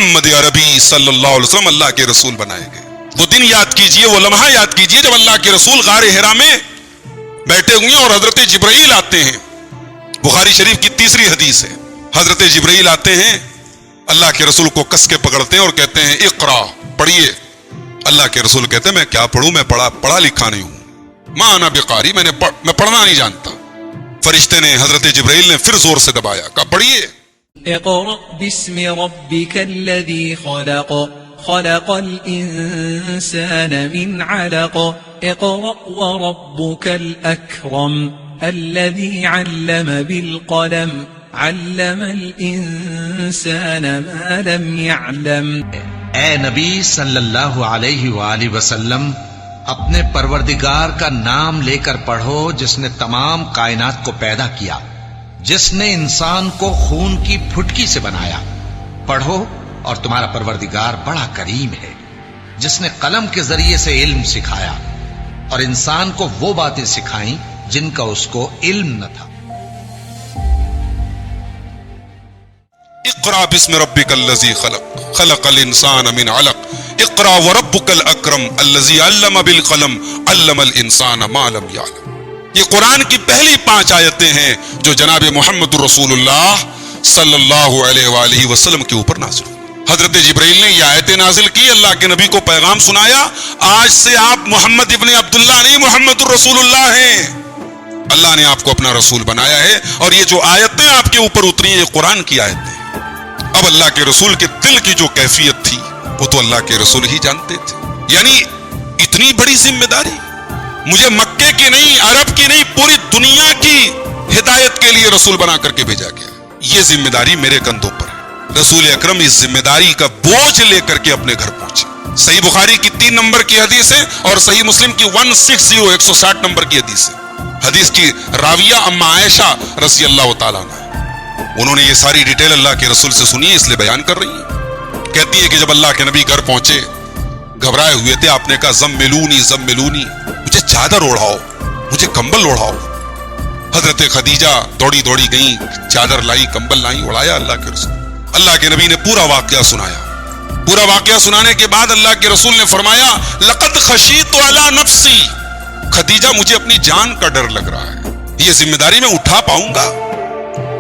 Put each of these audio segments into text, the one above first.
محمد عربی صلی اللہ علیہ وسلم اللہ کے رسول بنائے گئے. وہ دن یاد کیجئے، وہ لمحہ یاد کیجئے جب اللہ کے رسول غار حرا میں بیٹھے ہوئے ہیں اور حضرت جبرائیل آتے ہیں. بخاری شریف کی تیسری حدیث ہے. حضرت جبرائیل آتے ہیں، اللہ کے رسول کو کس کے پکڑتے ہیں اور کہتے ہیں اقرا، پڑھیے. اللہ کے رسول کہتے ہیں میں کیا پڑھوں، میں پڑھا لکھا نہیں ہوں، ما انا بقاری، میں پڑھنا نہیں جانتا. فرشتے نے، حضرت جبرائیل نے پھر زور سے دبایا، کہا پڑھیے. اقرأ باسم ربك الذي خلق خلق الإنسان من علق اقرأ وربك الأكرم الذي علم بالقلم علم الإنسان ما لم يعلم. اے نبی صلی اللہ علیہ وآلہ وسلم، اپنے پروردگار کا نام لے کر پڑھو جس نے تمام کائنات کو پیدا کیا، جس نے انسان کو خون کی پھٹکی سے بنایا. پڑھو اور تمہارا پروردگار بڑا کریم ہے، جس نے قلم کے ذریعے سے علم سکھایا اور انسان کو وہ باتیں سکھائیں جن کا اس کو علم نہ تھا. اقرا باسم ربک الذی خلق خلق الانسان من علق اقرا وربک الاکرم الذی علم بالقلم علم الانسان ما لم یعلم. یہ قرآن کی پہلی 5 آیتیں ہیں جو جناب محمد رسول اللہ صلی اللہ علیہ وآلہ وسلم کے اوپر نازل ہوئی. حضرت جبرائیل نے یہ آیتیں نازل کی، اللہ کے نبی کو پیغام سنایا، آج سے آپ محمد ابن عبداللہ نہیں، محمد رسول اللہ ہیں. اللہ نے آپ کو اپنا رسول بنایا ہے، اور یہ جو آیتیں آپ کے اوپر اتری ہیں یہ قرآن کی آیتیں ہیں. اب اللہ کے رسول کے دل کی جو کیفیت تھی وہ تو اللہ کے رسول ہی جانتے تھے. یعنی اتنی بڑی ذمہ داری، مجھے مکے کی نہیں، عرب کی نہیں، پوری دنیا کی ہدایت کے لیے رسول بنا کر کے بھیجا گیا. یہ ذمہ داری میرے کندھوں پر ہے. رسول اکرم اس ذمہ داری کا بوجھ لے کر کے اپنے گھر پہنچے. صحیح بخاری کی 3 نمبر کی حدیث ہے اور صحیح مسلم کی 160 نمبر کی حدیث ہے. حدیث کی راویہ اما عائشہ رضی اللہ تعالیٰ عنہ، انہوں نے یہ ساری ڈیٹیل اللہ کے رسول سے سنی ہے، اس لیے بیان کر رہی ہیں. کہتی ہے کہ جب اللہ کے نبی گھر پہنچے، گھبرائے ہوئے تھے، آپ نے کہا زملونی زملونی، مجھے چادر اوڑھاؤ، مجھے کمبل اوڑھاؤ. حضرت خدیجہ دوڑی دوڑی گئیں، چادر لائی، کمبل لائی، اڑایا اللہ کے رسول. اللہ کے نبی نے پورا واقعہ سنایا. پورا واقعہ سنانے کے بعد اللہ کے رسول نے فرمایا لقد خشیت علی نفسی، خدیجہ مجھے اپنی جان کا ڈر لگ رہا ہے. یہ ذمہ داری میں اٹھا پاؤں گا؟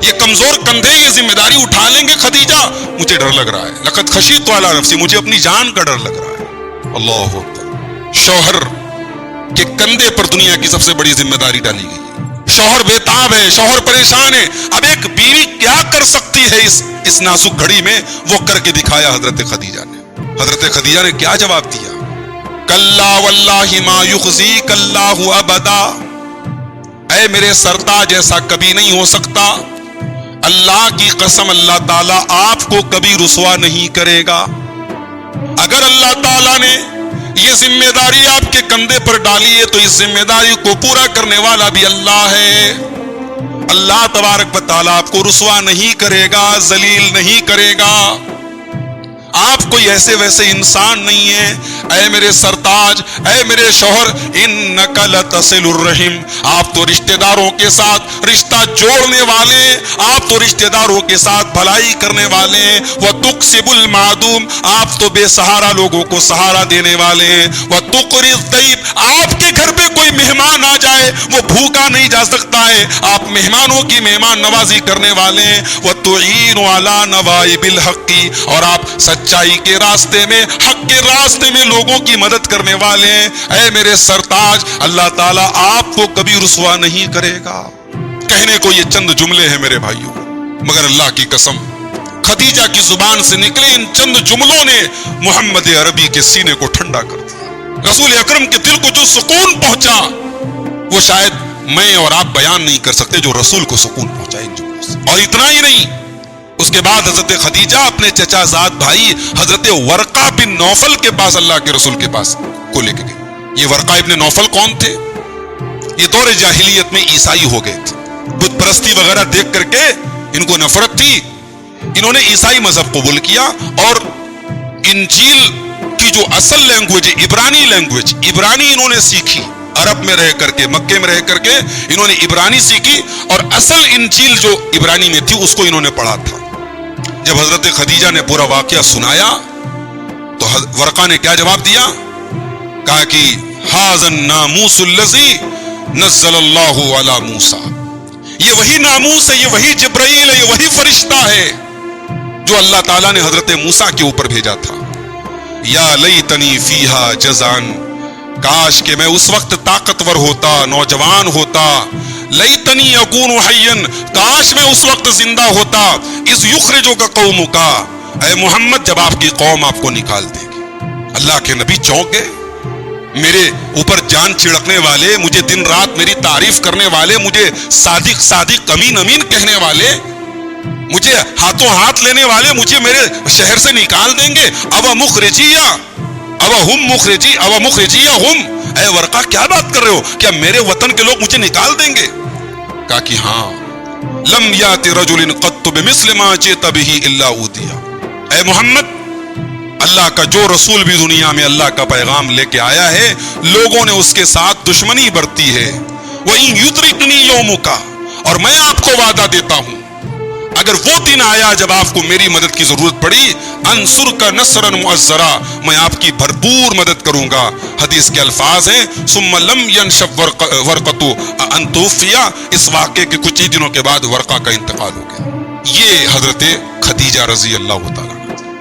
یہ کمزور کندھے یہ ذمہ داری اٹھا لیں گے خدیجہ؟ مجھے ڈر لگ رہا ہے. لقد خشیت علی نفسی، مجھے اپنی جان کا ڈر لگ رہا ہے. اللہ اکبر. شوہر کے کندھے پر دنیا کی سب سے بڑی ذمہ داری ڈالی گئی ہے. شوہر بےتاب ہے، شوہر پریشان ہے. اب ایک بیوی کیا کر سکتی ہے اس نازک گھڑی میں؟ وہ کر کے دکھایا حضرت خدیجہ نے. حضرت خدیجہ نے کیا جواب دیا؟ کلا واللہ ما یخزیک اللہ ابدا، اے میرے سرتاج ایسا کبھی نہیں ہو سکتا، اللہ کی قسم اللہ تعالیٰ آپ کو کبھی رسوا نہیں کرے گا. اگر اللہ تعالیٰ نے یہ ذمہ داری آپ کے کندھے پر ڈالی ہے تو اس ذمہ داری کو پورا کرنے والا بھی اللہ ہے. اللہ تبارک و تعالیٰ آپ کو رسوا نہیں کرے گا، ذلیل نہیں کرے گا. آپ کوئی ایسے ویسے انسان نہیں ہے. اے میرے سرتاج، اے میرے شوہر، انک لتصل الرحم، آپ تو رشتہ داروں کے ساتھ رشتہ جوڑنے والے، آپ تو رشتہ داروں کے ساتھ بھلائی کرنے والے ہیں. وتکسب المعدوم، آپ تو بے سہارا لوگوں کو سہارا دینے والے ہیں. وتقری الضیف، آپ کے گھر پہ کوئی مہمان آ جائے وہ بھوکا نہیں جا سکتا ہے، آپ مہمانوں کی مہمان نوازی کرنے والے ہیں. وتعین علی نوائب الحق، اور آپ سچائی کے راستے میں، حق کے راستے میں لوگوں کی مدد کرنے والے ہیں. اے میرے سرتاج، اللہ تعالیٰ آپ کو کبھی رسوا نہیں کرے گا. کہنے کو یہ چند جملے ہیں میرے بھائیوں، مگر اللہ کی قسم خدیجہ کی زبان سے نکلے ان چند جملوں نے محمد عربی کے سینے کو ٹھنڈا کر دیا. رسول اکرم کے دل کو جو سکون پہنچا وہ شاید میں اور آپ بیان نہیں کر سکتے جو رسول کو سکون پہنچا ان جملوں سے. اور اتنا ہی نہیں، اس کے بعد حضرت خدیجہ اپنے چچا زاد بھائی حضرت ورقہ بن نوفل کے پاس، اللہ کے رسول کے پاس کو لے کے گئے. یہ ورقہ ابن نوفل کون تھے؟ یہ دور جاہلیت میں عیسائی ہو گئے تھے. بت پرستی وغیرہ دیکھ کر کے ان کو نفرت تھی، انہوں نے عیسائی مذہب قبول کیا اور انجیل کی جو اصل لینگویج عبرانی لینگویج، عبرانی انہوں نے سیکھی. عرب میں رہ کر کے، مکے میں رہ کر کے انہوں نے عبرانی سیکھی اور اصل انجیل جو عبرانی میں تھی اس کو انہوں نے پڑھا تھا. جب حضرت خدیجہ نے پورا واقعہ سنایا تو ورقہ نے کیا جواب دیا؟ کہا کہ ھذا الناموس الذی نزل اللہ علی موسیٰ، یہ وہی ناموس ہے، یہ وہی جبرائیل ہے، یہ وہی فرشتہ ہے جو اللہ تعالیٰ نے حضرت موسیٰ کے اوپر بھیجا تھا۔ یا لیتنی فیہا جزعن، کاش کہ میں اس وقت طاقتور ہوتا، نوجوان ہوتا، لیتنی اکون حیا، کاش میں اس وقت زندہ ہوتا، اذ یخرجک قومک، اے محمد جب آپ کی قوم آپ کو نکال دے گی۔ اللہ کے نبی چونک گئے، میرے اوپر جان چھڑکنے والے، مجھے دن رات میری تعریف کرنے والے، مجھے صادق صادق امین امین کہنے والے، مجھے ہاتھوں ہاتھ لینے والے مجھے میرے شہر سے نکال دیں گے؟ اب مخرجیہ اب ہم مخرجی اب مخرجیہ ہم، اے ورقہ کیا بات کر رہے ہو؟ کیا میرے وطن کے لوگ مجھے نکال دیں گے؟ کہا کہ ہاں، لم یات رجل قط بمثل ما جئت به الا اوذی، اے محمد اللہ کا جو رسول بھی دنیا میں اللہ کا پیغام لے کے آیا ہے لوگوں نے اس کے ساتھ دشمنی برتی ہے۔ وَإِن يُدْرِكْنِي يَوْمُكَ، اور میں آپ کو وعدہ دیتا ہوں اگر وہ دن آیا جب آپ کو میری مدد کی ضرورت پڑی، انصرک نصرا مؤزرا، میں آپ کی بھرپور مدد کروں گا۔ حدیث کے الفاظ ہیں ثم لم ينشب ورقۃ ان توفی، اس واقعے کے کچھ ہی دنوں کے بعد ورقہ کا انتقال ہو گیا۔ یہ حضرت خدیجہ رضی اللہ تعالیٰ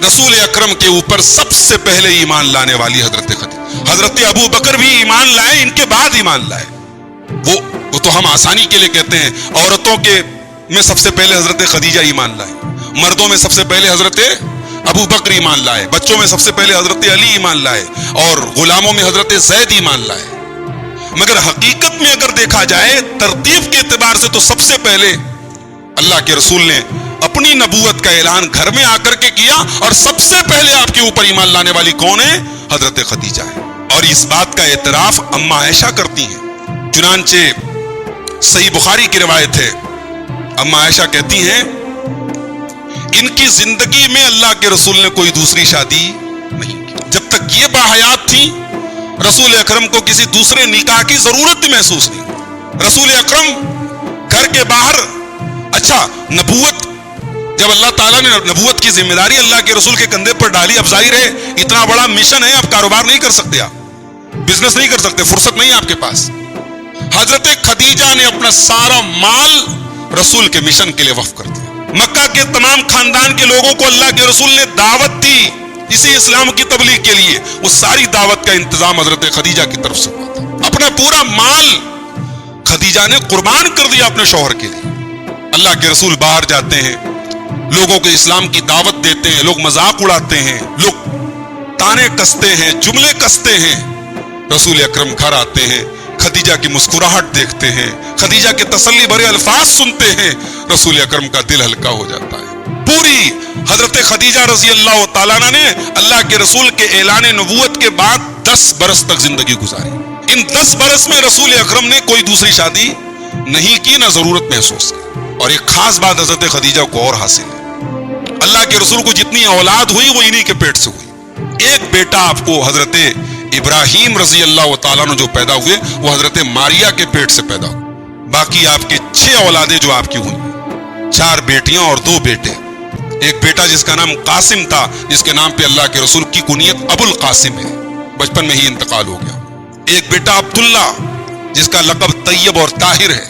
رسول اکرم کے اوپر سب سے پہلے ایمان لانے والی حضرت خدیجہ۔ حضرت ابو بکر بھی ایمان لائے، ان کے بعد ایمان لائے۔ وہ تو ہم آسانی کے لیے کہتے ہیں، عورتوں کے میں سب سے پہلے حضرت خدیجہ ایمان لائے، مردوں میں سب سے پہلے حضرت ابو بکر ایمان لائے، بچوں میں سب سے پہلے حضرت علی ایمان لائے، اور غلاموں میں حضرت زید ایمان لائے۔ مگر حقیقت میں اگر دیکھا جائے ترتیب کے اعتبار سے تو سب سے پہلے اللہ کے رسول نے اپنی نبوت کا اعلان گھر میں آ کر کے کیا، اور سب سے پہلے آپ کے اوپر ایمان لانے والی کون ہے؟ حضرت خدیجہ ہے۔ اور اس بات کا اعتراف اما عائشہ کرتی ہیں، چنانچہ صحیح بخاری کی روایت ہے، اما عائشہ کہتی ہیں ان کی زندگی میں اللہ کے رسول نے کوئی دوسری شادی نہیں کی، جب تک یہ باحیات تھی رسول اکرم کو کسی دوسرے نکاح کی ضرورت بھی محسوس نہیں۔ رسول اکرم گھر کے باہر، اچھا نبوت جب اللہ تعالیٰ نے نبوت کی ذمہ داری اللہ کے رسول کے کندھے پر ڈالی، اب ظاہر ہے اتنا بڑا مشن ہے، آپ کاروبار نہیں کر سکتے، آپ بزنس نہیں کر سکتے، فرصت نہیں ہے آپ کے پاس۔ حضرت خدیجہ نے اپنا سارا مال رسول کے مشن کے لیے وقف کر دیا۔ مکہ کے تمام خاندان کے لوگوں کو اللہ کے رسول نے دعوت دی اسی اسلام کی تبلیغ کے لیے، وہ ساری دعوت کا انتظام حضرت خدیجہ کی طرف سے ہوا تھا۔ اپنا پورا مال خدیجہ نے قربان کر دیا اپنے شوہر کے لیے۔ اللہ کے رسول باہر جاتے ہیں، لوگوں کو اسلام کی دعوت دیتے ہیں، لوگ مذاق اڑاتے ہیں، لوگ تانے کستے ہیں، جملے کستے ہیں۔ رسول اکرم گھر آتے ہیں، خدیجہ کی مسکراہٹ دیکھتے ہیں، خدیجہ کے تسلی بھرے الفاظ سنتے ہیں، رسول اکرم کا دل ہلکا ہو جاتا ہے۔ پوری حضرت خدیجہ رضی اللہ تعالیٰ عنہ نے اللہ کے رسول کے اعلان نبوت کے بعد 10 برس تک زندگی گزاری۔ ان 10 برس میں رسول اکرم نے کوئی دوسری شادی نہیں کی، نہ ضرورت محسوس کی۔ اور ایک خاص بات حضرت خدیجہ کو اور حاصل ہے، اللہ کے رسول کو جتنی اولاد ہوئی وہ انہی کے پیٹ سے ہوئی۔ ایک بیٹا آپ کو حضرت ابراہیم رضی اللہ تعالیٰ نے جو پیدا ہوئے وہ حضرت ماریہ کے پیٹ سے پیدا ہوئے۔ باقی آپ کے 6 اولادیں جو آپ کی ہوئی، 4 بیٹیاں اور 2 بیٹے۔ ایک بیٹا جس کا نام قاسم تھا، جس کے نام پہ اللہ کے رسول کی کنیت ابو القاسم ہے، بچپن میں ہی انتقال ہو گیا۔ ایک بیٹا عبداللہ جس کا لقب طیب اور طاہر ہے،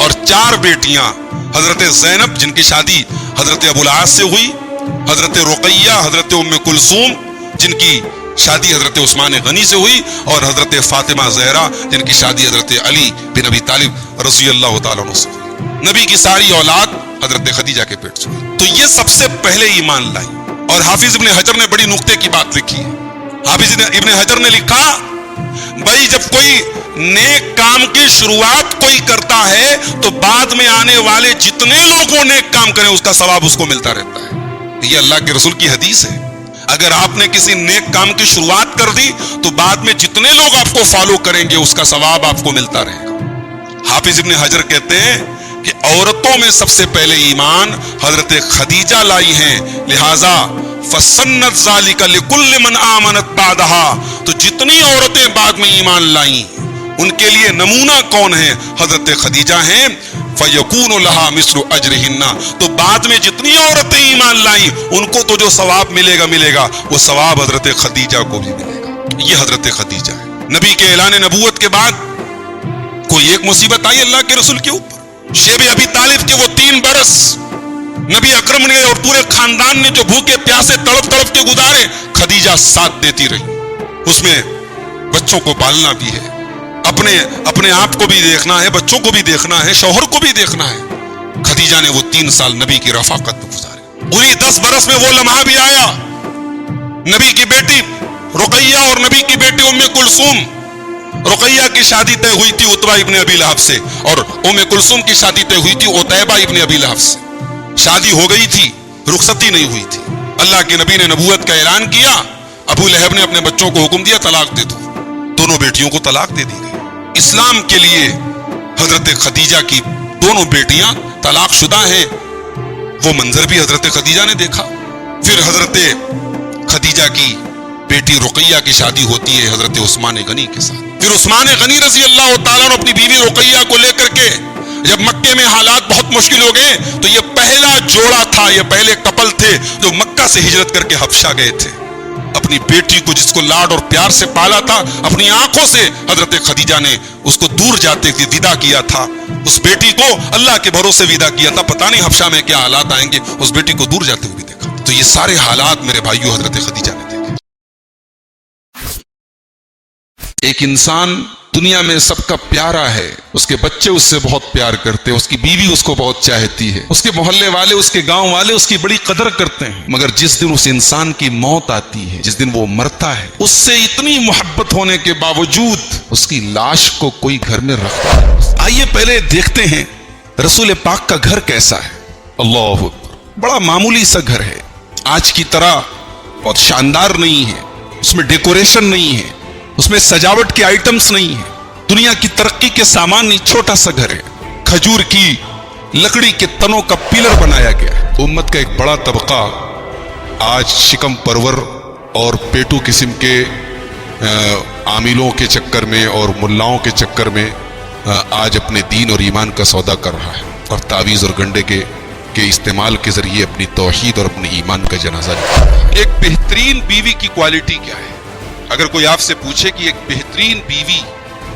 اور 4 بیٹیاں حضرت زینب جن کی شادی حضرت ابو العاص سے ہوئی، حضرت رقیہ، حضرت ام کلثوم جن کی شادی حضرت عثمان غنی سے ہوئی، اور حضرت فاطمہ زہرا جن کی شادی حضرت علی بن ابی طالب رضی اللہ تعالیٰ عنہ سے ہوئی۔ نبی کی ساری اولاد حضرت خدیجہ کے پیٹ سے ہوئی۔ تو یہ سب سے پہلے ایمان لائی۔ اور حافظ ابن حجر نے بڑی نقطے کی بات لکھی ہے۔ حافظ ابن حجر نے لکھا، بھائی جب کوئی نیک کام کی شروعات کوئی کرتا ہے تو بعد میں آنے والے جتنے لوگوں نیک کام کریں اس کا ثواب اس کو ملتا رہتا ہے۔ یہ اللہ کے رسول کی حدیث ہے۔ اگر آپ نے کسی نیک کام کی شروعات کر دی تو بعد میں جتنے لوگ آپ کو فالو کریں گے اس کا ثواب آپ کو ملتا رہے گا۔ حافظ ابن حجر کہتے ہیں کہ عورتوں میں سب سے پہلے ایمان حضرت خدیجہ لائی ہیں، لہذا فسنت ذالک لکل من آمنت بعدہا، تو جتنی عورتیں بعد میں ایمان لائیں ان کے لیے نمونہ کون ہے؟ حضرت خدیجہ ہیں. فَيَكُونُ لَهَا مِثْلُ أَجْرِهِنَّ. تو بعد میں جتنی عورتیں ایمان لائیں ان کو تو جو ثواب ملے گا وہ ثواب حضرت خدیجہ کو بھی ملے گا. یہ حضرت خدیجہ ہے. نبی کے اعلان نبوت کے بعد کوئی ایک مصیبت آئی اللہ کے رسول کے اوپر. شیب ابی طالب کے وہ 3 برس نبی اکرم نے اور پورے خاندان نے جو بھوکے پیاسے تڑپ تڑپ کے گزارے، خدیجہ ساتھ دیتی رہی. اس میں بچوں کو پالنا بھی ہے، اپنے آپ کو بھی دیکھنا ہے، بچوں کو بھی دیکھنا ہے، شوہر کو بھی دیکھنا ہے. خدیجہ نے وہ 3 سال نبی کی رفاقت میں گزارے. انہی 10 برس میں وہ لمحہ بھی آیا، نبی کی بیٹی رقیہ اور نبی کی بیٹی ام کلثوم. رقیہ کی شادی طے ہوئی تھی عتبہ ابن ابی لہب سے، اور ام کلثوم کی شادی طے ہوئی تھی عتیبہ ابن ابی لہب سے. شادی ہو گئی تھی، رخصتی نہیں ہوئی تھی. اللہ کے نبی نے نبوت کا اعلان کیا. ابو لہب نے اپنے بچوں کو حکم دیا طلاق دے دو. دونوں بیٹیوں کو طلاق دے دی گئی. اسلام کے لیے حضرت خدیجہ کی دونوں بیٹیاں طلاق شدہ ہیں. وہ منظر بھی حضرت خدیجہ نے دیکھا. پھر حضرت خدیجہ کی بیٹی رقیہ کی شادی ہوتی ہے حضرت عثمان غنی کے ساتھ. پھر عثمان غنی رضی اللہ تعالیٰ نے اپنی بیوی رقیہ کو لے کر کے جب مکے میں حالات بہت مشکل ہو گئے تو یہ پہلا جوڑا تھا، یہ پہلے کپل تھے جو مکہ سے ہجرت کر کے حبشہ گئے تھے. اپنی بیٹی کو جس کو لاڈ اور پیار سے پالا تھا، اپنی آنکھوں سے حضرت خدیجہ نے اس کو دور جاتے ہوئے ودا کیا تھا. اس بیٹی کو اللہ کے بھروسے ودا کیا تھا. پتہ نہیں حبشہ میں کیا حالات آئیں گے، اس بیٹی کو دور جاتے ہوئے بھی دیکھا. تو یہ سارے حالات میرے بھائیو حضرت خدیجہ نے دیکھے. ایک انسان دنیا میں سب کا پیارا ہے، اس کے بچے اس سے بہت پیار کرتے ہیں، اس کی بیوی اس کو بہت چاہتی ہے، اس کے محلے والے، اس کے گاؤں والے اس کی بڑی قدر کرتے ہیں. مگر جس دن اس انسان کی موت آتی ہے، جس دن وہ مرتا ہے، اس سے اتنی محبت ہونے کے باوجود اس کی لاش کو کوئی گھر میں رکھتا ہے. آئیے پہلے دیکھتے ہیں رسول پاک کا گھر کیسا ہے. اللہ اکبر. بڑا معمولی سا گھر ہے، آج کی طرح بہت شاندار نہیں ہے، اس میں ڈیکوریشن نہیں ہے، اس میں سجاوٹ کے آئٹمز نہیں ہیں، دنیا کی ترقی کے سامان نہیں. چھوٹا سا گھر ہے، کھجور کی لکڑی کے تنوں کا پلر بنایا گیا ہے. امت کا ایک بڑا طبقہ آج شکم پرور اور پیٹو قسم کے عاملوں کے چکر میں اور ملاؤں کے چکر میں آج اپنے دین اور ایمان کا سودا کر رہا ہے، اور تعویذ اور گنڈے کے استعمال کے ذریعے اپنی توحید اور اپنے ایمان کا جنازہ نکال رہا ہے. ایک بہترین بیوی کی کوالٹی کیا ہے؟ اگر کوئی آپ سے پوچھے کہ ایک بہترین بیوی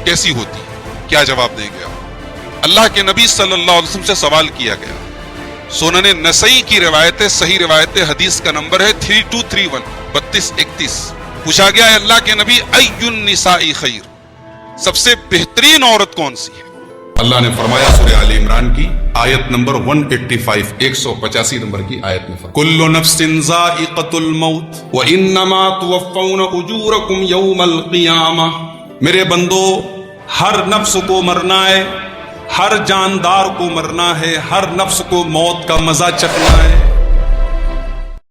کیسی ہوتی ہے، کیا جواب دیں گے آپ؟ اللہ کے نبی صلی اللہ علیہ وسلم سے سوال کیا گیا. سنن نسائی کی روایت ہے، صحیح روایت ہے، حدیث کا نمبر ہے 3231 3231. پوچھا گیا ہے اللہ کے نبی ای النساء خیر، سب سے بہترین عورت کون سی ہے؟ اللہ نے فرمایا سورہ آل عمران کی آیت نمبر 185 185 نمبر کی آیت میں فرمایا کل نفس ذائقۃ الموت وانما توفون اجورکم یوم القیامہ. میرے بندو، ہر نفس کو مرنا ہے، ہر جاندار کو مرنا ہے، ہر نفس کو موت کا مزہ چکھنا ہے.